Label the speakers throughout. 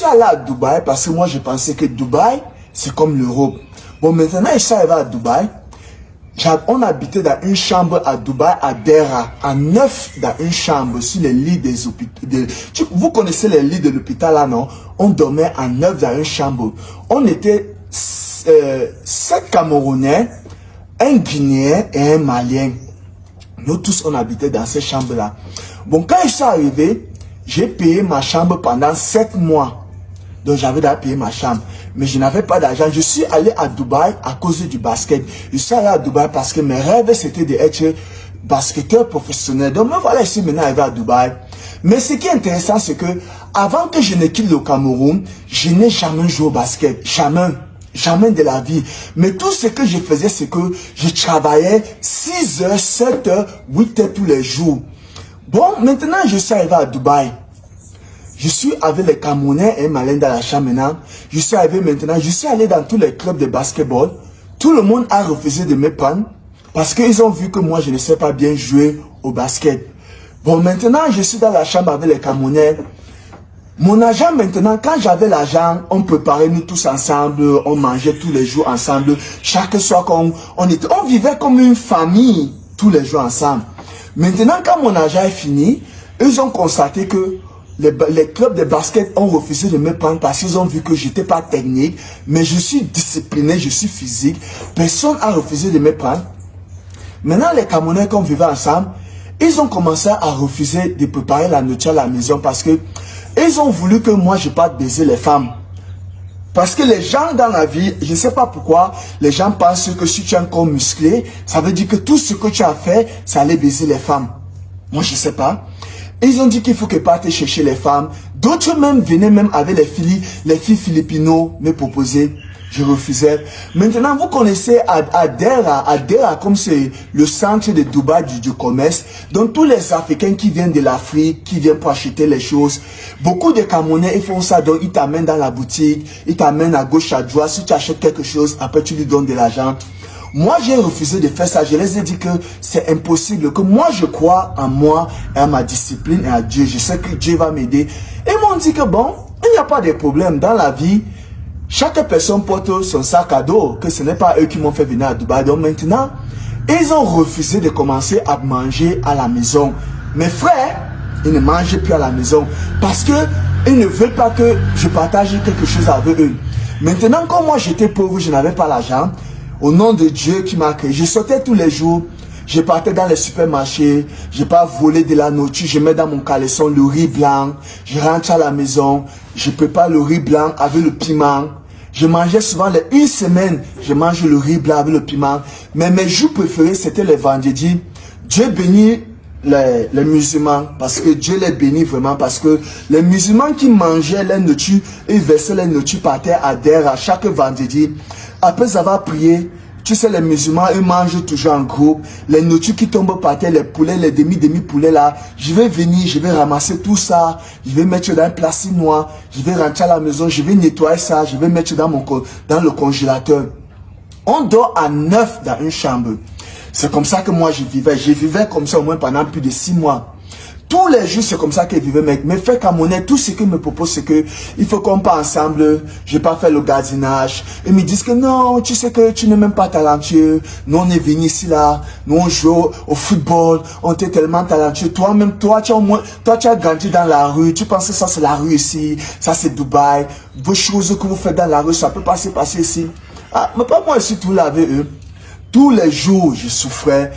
Speaker 1: suis allé à Dubaï parce que moi, je pensais que Dubaï, c'est comme l'Europe. Bon, maintenant, je suis arrivé à Dubaï. On habitait dans une chambre à Dubaï, à Dera, à 9 dans une chambre, sur les lits des hôpitaux. Vous connaissez les lits de l'hôpital là, non? On dormait à 9 dans une chambre. On était 7 Camerounais, un Guinéen et un Malien. Nous tous, on habitait dans ces chambres-là. Bon, quand je suis arrivé, j'ai payé ma chambre pendant 7 mois. Donc, j'avais déjà payé ma chambre. Mais je n'avais pas d'argent. Je suis allé à Dubaï à cause du basket. Je suis allé à Dubaï parce que mes rêves, c'était d'être basketteur professionnel. Donc, me voilà ici maintenant arrivé à Dubaï. Mais ce qui est intéressant, c'est que avant que je ne quitte le Cameroun, je n'ai jamais joué au basket. Jamais. Jamais de la vie. Mais tout ce que je faisais, c'est que je travaillais 6 heures, 7 heures, 8 heures tous les jours. Bon, maintenant, je suis arrivé à Dubaï. Je suis avec les Camerounais et Malais dans la chambre maintenant. Je suis arrivé maintenant. Je suis allé dans tous les clubs de basketball. Tout le monde a refusé de me prendre parce qu'ils ont vu que moi, je ne sais pas bien jouer au basket. Bon, maintenant, je suis dans la chambre avec les Camerounais. Mon agent, maintenant, quand j'avais l'argent, on préparait nous tous ensemble, on mangeait tous les jours ensemble. Chaque soir, on vivait comme une famille tous les jours ensemble. Maintenant, quand mon agent est fini, ils ont constaté que les clubs de basket ont refusé de me prendre parce qu'ils ont vu que j'étais pas technique, mais je suis discipliné, je suis physique. Personne n'a refusé de me prendre. Maintenant, les Camerounais qu'on vivait ensemble, ils ont commencé à refuser de préparer la nourriture à la maison parce que ils ont voulu que moi je parte baiser les femmes. Parce que les gens dans la vie, je ne sais pas pourquoi, les gens pensent que si tu as un corps musclé, ça veut dire que tout ce que tu as fait, ça allait baiser les femmes. Moi, je ne sais pas. Ils ont dit qu'il faut que parte chercher les femmes. D'autres même venaient même avec les filles philippinos me proposer. Je refusais. Maintenant, vous connaissez Adera. Adera, comme c'est le centre de Dubaï du commerce. Donc, tous les Africains qui viennent de l'Afrique, qui viennent pour acheter les choses. Beaucoup de Camerounais, ils font ça. Donc, ils t'amènent dans la boutique. Ils t'amènent à gauche, à droite. Si tu achètes quelque chose, après, tu lui donnes de l'argent. Moi, j'ai refusé de faire ça. Je les ai dit que c'est impossible. Que moi, je crois en moi, et à ma discipline et à Dieu. Je sais que Dieu va m'aider. Et ils m'ont dit que bon, il n'y a pas de problème dans la vie. Chaque personne porte son sac à dos, que ce n'est pas eux qui m'ont fait venir à Dubaï. Donc maintenant, ils ont refusé de commencer à manger à la maison. Mes frères, ils ne mangent plus à la maison parce que ils ne veulent pas que je partage quelque chose avec eux. Maintenant, comme moi j'étais pauvre, je n'avais pas l'argent, au nom de Dieu qui m'a créé, je sortais tous les jours. Je partais dans les supermarchés, je pas volé de la nourriture, je mets dans mon caleçon le riz blanc, je rentre à la maison, je prépare le riz blanc avec le piment. Je mangeais souvent une semaine, je mange le riz blanc avec le piment. Mais mes jours préférés, c'était les vendredis. Dieu bénit les musulmans, parce que Dieu les bénit vraiment, parce que les musulmans qui mangeaient les nourritures, ils versaient les nourritures par terre à Dera chaque vendredi. Après avoir prié, tu sais, les musulmans, ils mangent toujours en groupe. Les nourritures qui tombent par terre, les poulets, les demi-poulets là, je vais venir, je vais ramasser tout ça, je vais mettre dans un plastique noir, je vais rentrer à la maison, je vais nettoyer ça, je vais mettre dans le congélateur. On dort à 9 dans une chambre. C'est comme ça que moi je vivais. Je vivais comme ça au moins pendant plus de 6 mois. Tous les jours, c'est comme ça que je vivais, mec. Mes frères camerounais, tout ce qu'ils me proposent, c'est que il faut qu'on parte ensemble. Je vais pas faire le gardiennage. Ils me disent que non, tu sais que tu n'es même pas talentueux. Nous, on est venus ici, là. Nous, on joue au football. On était tellement talentueux. Toi-même, toi, tu as grandi dans la rue. Tu penses que ça, c'est la rue ici. Ça, c'est Dubaï. Vos choses que vous faites dans la rue, ça peut passer ici. Ah, mais pas moi ici, tout là avec eux. Tous les jours, je souffrais.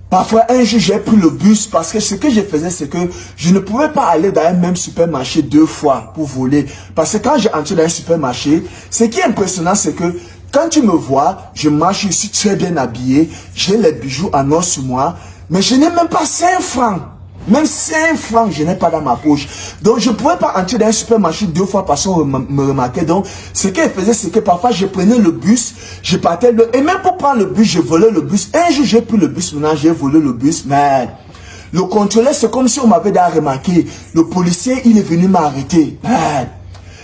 Speaker 1: Parfois, un jour, j'ai pris le bus parce que ce que je faisais, c'est que je ne pouvais pas aller dans un même supermarché 2 fois pour voler. Parce que quand j'ai entré dans un supermarché, ce qui est impressionnant, c'est que quand tu me vois, je marche, je suis très bien habillé, j'ai les bijoux en or sur moi, mais je n'ai même pas 5 francs. Même 5 francs, je n'ai pas dans ma poche. Donc, je ne pouvais pas entrer dans un supermarché 2 fois parce qu'on me remarquait. Donc, ce qu'elle faisait, c'est que parfois, je prenais le bus, je partais, et même pour prendre le bus, je volais le bus. Un jour, j'ai pris le bus, maintenant, j'ai volé le bus, mais le contrôleur, c'est comme si on m'avait déjà remarqué. Le policier, il est venu m'arrêter.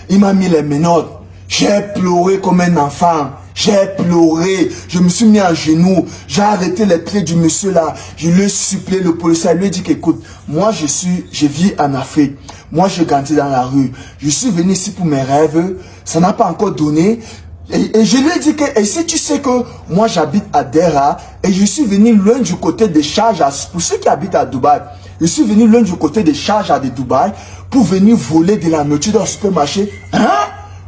Speaker 1: Il m'a mis les menottes. J'ai pleuré comme un enfant. J'ai pleuré, je me suis mis à genoux, j'ai arrêté les pieds du monsieur là, je lui ai supplié, le policier lui a dit qu'écoute, moi je vis en Afrique, Moi, je grandis dans la rue. Je suis venu ici pour mes rêves. Ça n'a pas encore donné. Et je lui ai dit que, et si tu sais que moi j'habite à Dera et je suis venu loin du côté des Sharjah, pour ceux qui habitent à Dubaï, je suis venu loin du côté des Sharjah de Dubaï pour venir voler de la nourriture dans le supermarché. Hein?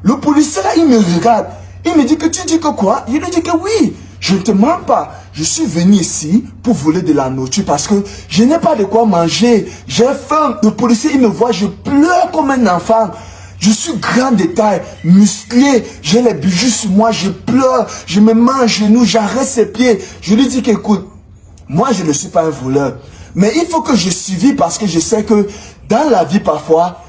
Speaker 1: Le policier là, il me regarde. Il me dit que tu dis que quoi? Je lui dis que oui. Je ne te mens pas. Je suis venu ici pour voler de la nourriture parce que je n'ai pas de quoi manger. J'ai faim. Le policier, il me voit, je pleure comme un enfant. Je suis grand de taille, musclé. J'ai les bijoux sur moi, je pleure. Je me mets à genoux, j'arrête ses pieds. Je lui dis qu'écoute, moi je ne suis pas un voleur. Mais il faut que je suive parce que je sais que dans la vie parfois,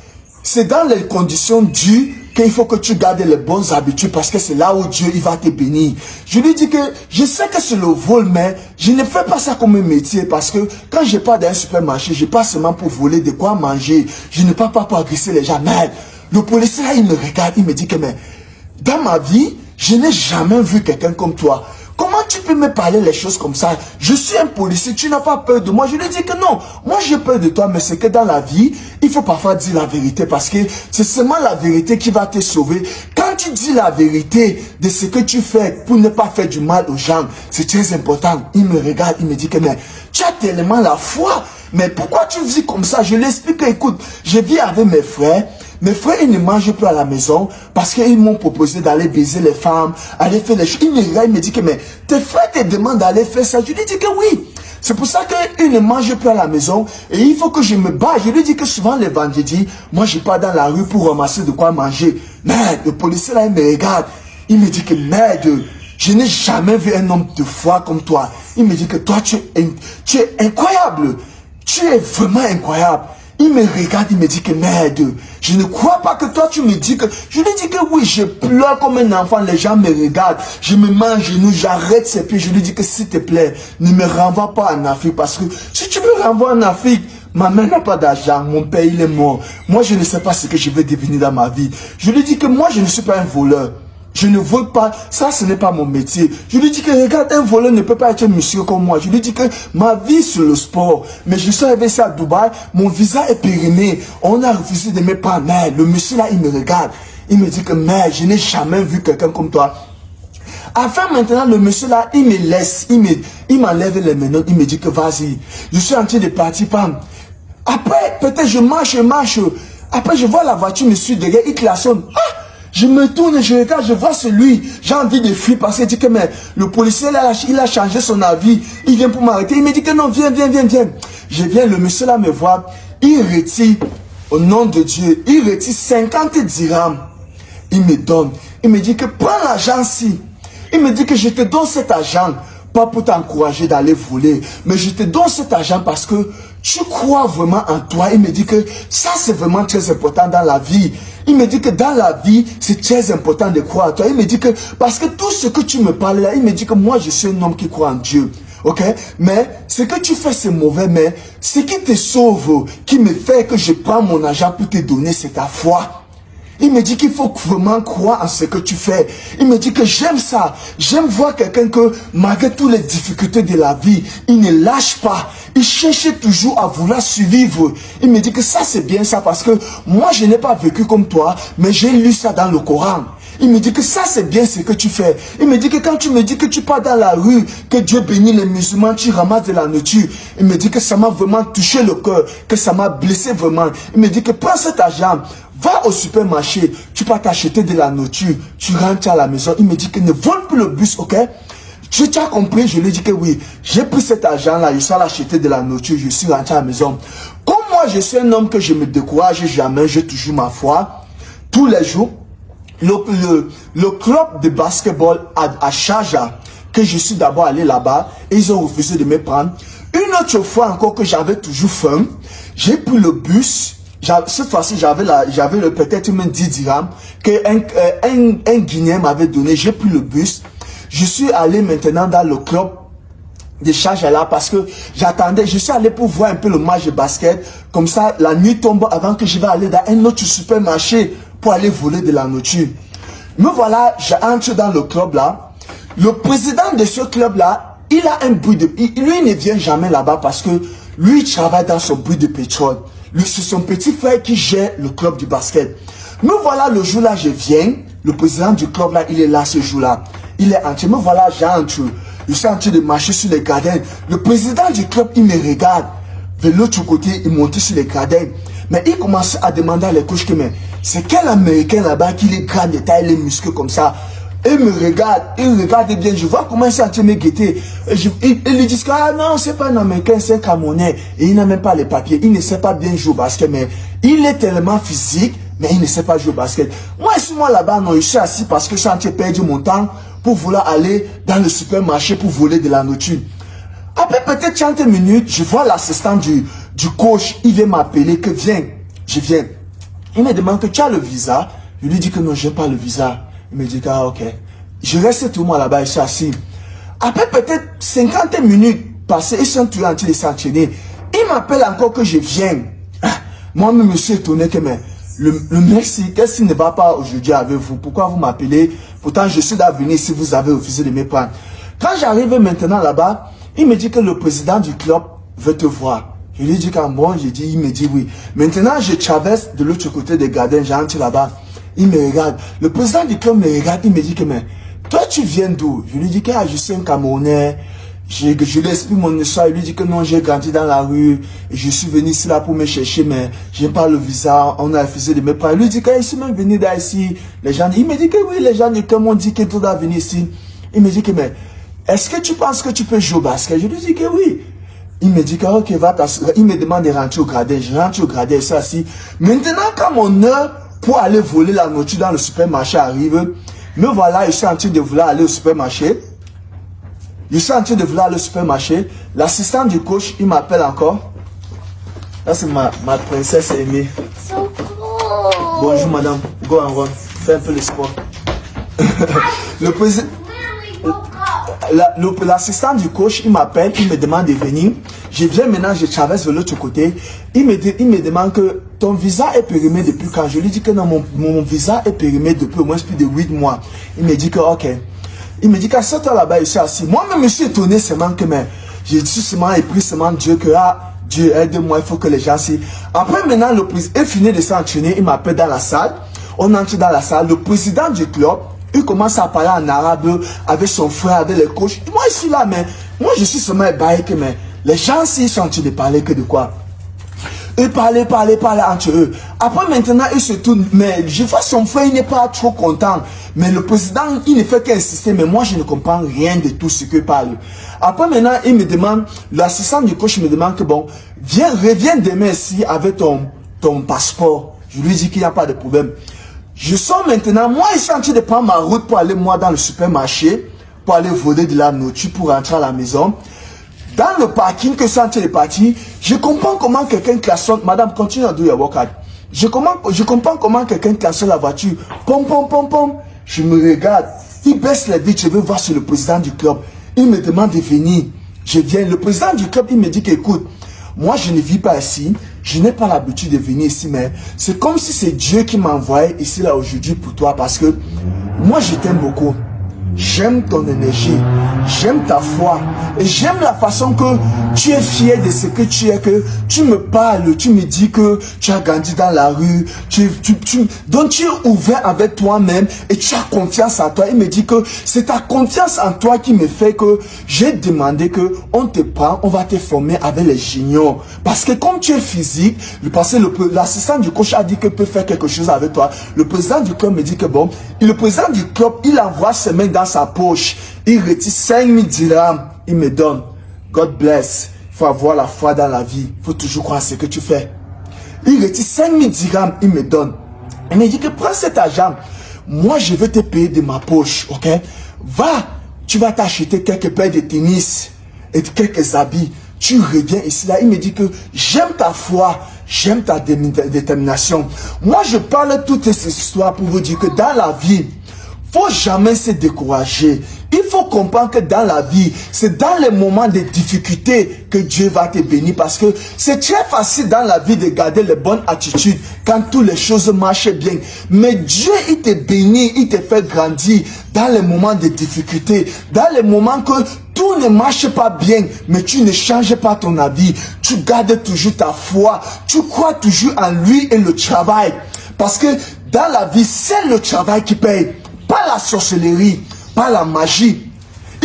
Speaker 1: c'est dans les conditions dures qu'il faut que tu gardes les bonnes habitudes parce que c'est là où Dieu il va te bénir. Je lui dis que je sais que c'est le vol, mais je ne fais pas ça comme un métier parce que quand je pars dans un supermarché, je pas seulement pour voler de quoi manger. Je ne pars pas pour agresser les gens. Mais le policier là, il me regarde, il me dit que mais dans ma vie, je n'ai jamais vu quelqu'un comme toi. Comment tu peux me parler les choses comme ça? Je suis un policier, tu n'as pas peur de moi. Je lui dis que non, moi j'ai peur de toi, mais c'est que dans la vie, il faut parfois dire la vérité parce que c'est seulement la vérité qui va te sauver. Quand tu dis la vérité de ce que tu fais pour ne pas faire du mal aux gens, c'est très important. Il me regarde, il me dit que mais tu as tellement la foi, mais pourquoi tu vis comme ça? Je lui explique que écoute, je vis avec mes frères. Mes frères, ils ne mangent plus à la maison parce qu'ils m'ont proposé d'aller baiser les femmes, aller faire les choses. Il me regarde, il me dit que mais tes frères te demandent d'aller faire ça. Je lui dis que oui. C'est pour ça qu'ils ne mangent plus à la maison et il faut que je me bats. Je lui dis que souvent les vendredis, moi je pars dans la rue pour ramasser de quoi manger. Merde, le policier là, il me regarde. Il me dit que merde, je n'ai jamais vu un homme de foi comme toi. Il me dit que toi, tu es incroyable. Tu es vraiment incroyable. Il me regarde, il me dit que merde, je ne crois pas que toi tu me dis que... Je lui dis que oui, je pleure comme un enfant, les gens me regardent, je me mets à genoux, j'arrête ses pieds, je lui dis que s'il te plaît, ne me renvoie pas en Afrique parce que si tu me renvoies en Afrique, ma mère n'a pas d'argent, mon père il est mort, moi je ne sais pas ce que je vais devenir dans ma vie. Je lui dis que moi je ne suis pas un voleur. Je ne vole pas, ça ce n'est pas mon métier. Je lui dis que regarde, un voleur ne peut pas être un monsieur comme moi. Je lui dis que ma vie c'est le sport. Mais je suis arrivé ici à Dubaï, mon visa est périmé. On a refusé de me prendre. Mais le monsieur là, il me regarde. Il me dit que mais je n'ai jamais vu quelqu'un comme toi. Enfin maintenant, le monsieur là, il me laisse, il m'enlève les menottes, il me dit que vas-y. Je suis en train de partir, pam. Après, peut-être je marche. Après, je vois la voiture me suit derrière, il klaxonne. Ah! Je me tourne, je regarde, je vois celui, j'ai envie de fuir parce qu'il dit que mais le policier là, il a changé son avis, il vient pour m'arrêter, il me dit que non, viens. Je viens, le monsieur là me voit, il retire, au nom de Dieu, il retire 50 dirhams, il me donne, il me dit que prends l'argent-ci, il me dit que je te donne cet argent, pas pour t'encourager d'aller voler, mais je te donne cet argent parce que tu crois vraiment en toi. Il me dit que ça c'est vraiment très important dans la vie. Il me dit que dans la vie, c'est très important de croire en toi. Il me dit que, parce que tout ce que tu me parles là, il me dit que moi je suis un homme qui croit en Dieu. Ok? Mais ce que tu fais c'est mauvais, mais ce qui te sauve, qui me fait que je prends mon argent pour te donner, c'est ta foi. Il me dit qu'il faut vraiment croire en ce que tu fais. Il me dit que j'aime ça. J'aime voir quelqu'un que, malgré toutes les difficultés de la vie, il ne lâche pas. Il cherche toujours à vouloir survivre. Il me dit que ça, c'est bien ça parce que moi, je n'ai pas vécu comme toi, mais j'ai lu ça dans le Coran. Il me dit que ça, c'est bien ce que tu fais. Il me dit que quand tu me dis que tu pars dans la rue, que Dieu bénit les musulmans, tu ramasses de la nourriture. Il me dit que ça m'a vraiment touché le cœur, que ça m'a blessé vraiment. Il me dit que prends cet argent. Va au supermarché, tu peux t'acheter de la nourriture, tu rentres à la maison. Il me dit que ne vole plus le bus, ok? Tu as compris? Je lui ai dit que oui. J'ai pris cet argent-là, je suis allé acheter de la nourriture, je suis rentré à la maison. Comme moi, je suis un homme que je me décourage jamais, j'ai toujours ma foi. Tous les jours, le club de basketball à Sharjah, que je suis d'abord allé là-bas, et ils ont refusé de me prendre. Une autre fois encore que j'avais toujours faim, j'ai pris le bus. Cette fois-ci, j'avais peut-être même 10 dirhams qu'un Guinéen m'avait donné. J'ai pris le bus. Je suis allé maintenant dans le club de Sharjah là parce que j'attendais. Je suis allé pour voir un peu le match de basket. Comme ça, la nuit tombe avant que je vais aller dans un autre supermarché pour aller voler de la nourriture. Me voilà, j'entre dans le club là. Le président de ce club là, il a un bruit de... Lui, il ne vient jamais là-bas parce que lui, il travaille dans son bruit de pétrole. C'est son petit frère qui gère le club du basket. Me voilà le jour-là, je viens. Le président du club, là, il est là ce jour-là. Il est entier. Me voilà, j'entre. Je suis en train de marcher sur les gradins. Le président du club, il me regarde. De l'autre côté, il monte sur les gradins. Mais il commence à demander à les coachs que, mais c'est quel Américain là-bas qui est grand de taille, les muscles comme ça? Il me regarde, il regarde bien, je vois comment il s'est en train de me guetter. Il lui dit que, ah non, c'est pas un Américain, c'est un Camerounais. Et il n'a même pas les papiers, il ne sait pas bien jouer au basket, mais il est tellement physique, mais il ne sait pas jouer au basket. Moi, ici, moi là-bas, non, je suis assis parce que je suis en train de perdre mon temps pour vouloir aller dans le supermarché pour voler de la nourriture. Après peut-être 30 minutes, je vois l'assistant du coach, il vient m'appeler que viens, je viens. Il me demande que tu as le visa. Je lui dis que non, je n'ai pas le visa. Il me dit que ah, ok. Je reste tout le monde là-bas, je suis assis. Après peut-être 50 minutes passées, ils sont toujours en train de s'enchaîner. Il m'appelle encore que je viens. Moi-même, je suis étonné que mais, le merci, qu'est-ce qui ne va pas aujourd'hui avec vous? Pourquoi vous m'appelez? Pourtant, je suis d'avenir si vous avez refusé de me prendre. Quand j'arrive maintenant là-bas, il me dit que le président du club veut te voir. Je lui dis qu'en bon, il me dit oui. Maintenant, je traverse de l'autre côté des gardens, j'entre là-bas. Il me regarde. Le président du club me regarde, il me dit que, mais, toi, tu viens d'où? Je lui dis que, ah, je suis un Camerounais. Je lui explique mon histoire. Il lui dit que non, j'ai grandi dans la rue. Et je suis venu ici là pour me chercher, mais j'ai pas le visa. On a refusé de me prendre. Il lui dit que, je suis même venu d'ici. Les gens, il me dit que oui, les gens du club m'ont dit que tu dois venir ici. Il me dit que, mais, est-ce que tu penses que tu peux jouer au basket? Je lui dis que oui. Il me dit que, ok, va t'asseoir. Il me demande de rentrer au gradin. Je rentre au gradin, ça assis. Maintenant, quand mon heure pour aller voler la nourriture dans le supermarché arrive, me voilà, je suis en train de vouloir aller au supermarché. Je suis en train de vouloir aller au supermarché. L'assistant du coach, il m'appelle encore. Là, c'est ma princesse aimée.
Speaker 2: So cool.
Speaker 1: Bonjour, madame. Go and run. Fais un peu le sport. Le président... L'assistant du coach, il m'appelle, il me demande de venir. Je viens maintenant, je traverse de l'autre côté. Il me demande que ton visa est périmé depuis quand? Je lui dis que non, mon visa est périmé depuis au moins plus de 8 mois. Il me dit que ok. Il me dit qu'à ce temps là-bas, je suis assis. Moi-même, je suis étonné seulement que, mais, j'ai dit seulement et pris seulement Dieu que, ah, Dieu aide-moi, il faut que les gens s'y. Après maintenant, le président est fini de s'entraîner, il m'appelle dans la salle. On entre dans la salle. Le président du club, il commence à parler en arabe avec son frère, avec les coachs. Moi, je suis là, mais moi, je suis seulement ébahi que, mais les gens, s'ils sont en train de parler que de quoi? Ils parlaient entre eux. Après, maintenant, ils se tournent. Mais je vois son frère, il n'est pas trop content. Mais le président, il ne fait qu'insister. Mais moi, je ne comprends rien de tout ce qu'il parle. Après, maintenant, il me demande, l'assistant du coach me demande que bon, reviens demain ici avec ton passeport. Je lui dis qu'il n'y a pas de problème. Je sors maintenant, moi, je suis en train de prendre ma route pour aller, moi, dans le supermarché, pour aller voler de la nourriture, pour rentrer à la maison. Dans le parking que je suis en train de partir, je comprends comment quelqu'un klaxonne. Madame, continue à do your workout. Je comprends comment quelqu'un klaxonne la voiture. Pom, pom, pom, pom. Je me regarde. Il baisse les vitres, je veux voir sur le président du club. Il me demande de venir. Je viens. Le président du club, il me dit qu'écoute, moi, je ne vis pas ici. Je n'ai pas l'habitude de venir ici, mais c'est comme si c'est Dieu qui m'a envoyé ici, là, aujourd'hui pour toi, parce que moi, je t'aime beaucoup. J'aime ton énergie, j'aime ta foi et j'aime la façon que tu es fier de ce que tu es, que tu me parles, tu me dis que tu as grandi dans la rue, donc tu es ouvert avec toi-même et tu as confiance en toi. Il me dit que c'est ta confiance en toi qui me fait que j'ai demandé que on te prend, on va te former avec les juniors. Parce que comme tu es physique, l'assistant du coach a dit qu'il peut faire quelque chose avec toi. Le président du club me dit que bon, et le président du club, il envoie ses mains dans sa poche, il retire 5000 dirhams, il me donne. God bless. Il faut avoir la foi dans la vie. Il faut toujours croire ce que tu fais. Il retire 5000 dirhams, il me donne. Il me dit que prends cet argent. Moi, je vais te payer de ma poche, ok? Va, tu vas t'acheter quelques paires de tennis et quelques habits. Tu reviens ici, là. Il me dit que j'aime ta foi, j'aime ta détermination. Moi, je parle toutes ces histoires pour vous dire que dans la vie, faut jamais se décourager. Il faut comprendre que dans la vie, c'est dans les moments de difficulté que Dieu va te bénir. Parce que c'est très facile dans la vie de garder les bonnes attitudes quand toutes les choses marchent bien. Mais Dieu, il te bénit, il te fait grandir dans les moments de difficulté. Dans les moments que Tout ne marche pas bien, mais tu ne changes pas ton avis. Tu gardes toujours ta foi. Tu crois toujours en lui et le travail. Parce que dans la vie, c'est le travail qui paye. Pas la sorcellerie, pas la magie.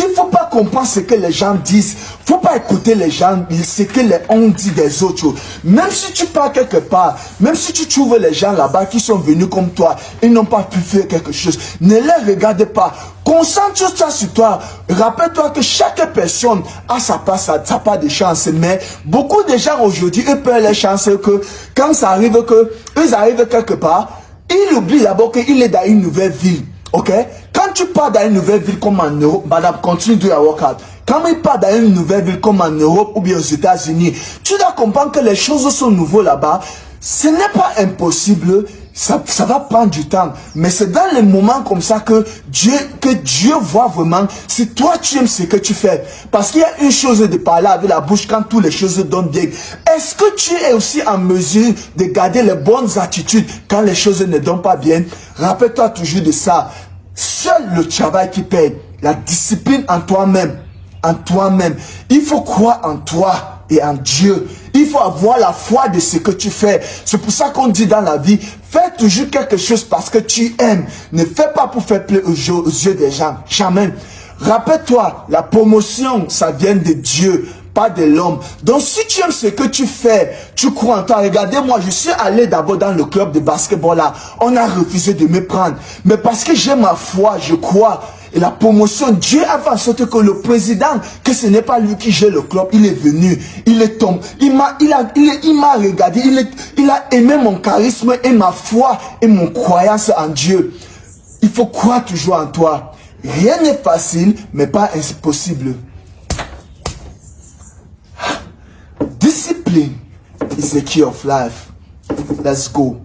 Speaker 1: Il ne faut pas comprendre ce que les gens disent. Il ne faut pas écouter les gens, ce que on dit des autres. Même si tu pars quelque part, même si tu trouves les gens là-bas qui sont venus comme toi, ils n'ont pas pu faire quelque chose. Ne les regarde pas. Concentre-toi sur toi. Rappelle-toi que chaque personne a sa part de chance. Mais beaucoup de gens aujourd'hui, eux perdent les chances que quand ça arrive ils arrivent quelque part, ils oublient d'abord qu'il est dans une nouvelle ville. Ok? Quand tu pars dans une nouvelle ville comme en Europe, madame, continue de la workout. Quand il part dans une nouvelle ville comme en Europe ou bien aux États-Unis, tu dois comprendre que les choses sont nouvelles là-bas. Ce n'est pas impossible. Ça va prendre du temps. Mais c'est dans les moments comme ça que Dieu voit vraiment si toi tu aimes ce que tu fais. Parce qu'il y a une chose de parler avec la bouche quand toutes les choses donnent bien. Est-ce que tu es aussi en mesure de garder les bonnes attitudes quand les choses ne donnent pas bien? Rappelle-toi toujours de ça. Seul le travail qui paye. La discipline en toi-même. En toi-même. Il faut croire en toi et en Dieu. Il faut avoir la foi de ce que tu fais. C'est pour ça qu'on dit dans la vie, fais toujours quelque chose parce que tu aimes. Ne fais pas pour faire plaisir aux yeux des gens. Jamais. Rappelle-toi, la promotion, ça vient de Dieu, pas de l'homme. Donc si tu aimes ce que tu fais, tu crois en toi. Regardez-moi, je suis allé d'abord dans le club de basketball là. On a refusé de me prendre. Mais parce que j'ai ma foi, je crois. Et la promotion, Dieu a fait en sorte que le président, que ce n'est pas lui qui gère le club, il est venu, il est tombé, il m'a regardé, il a aimé mon charisme et ma foi et mon croyance en Dieu. Il faut croire toujours en toi. Rien n'est facile, mais pas impossible. Discipline is the key of life. Let's go.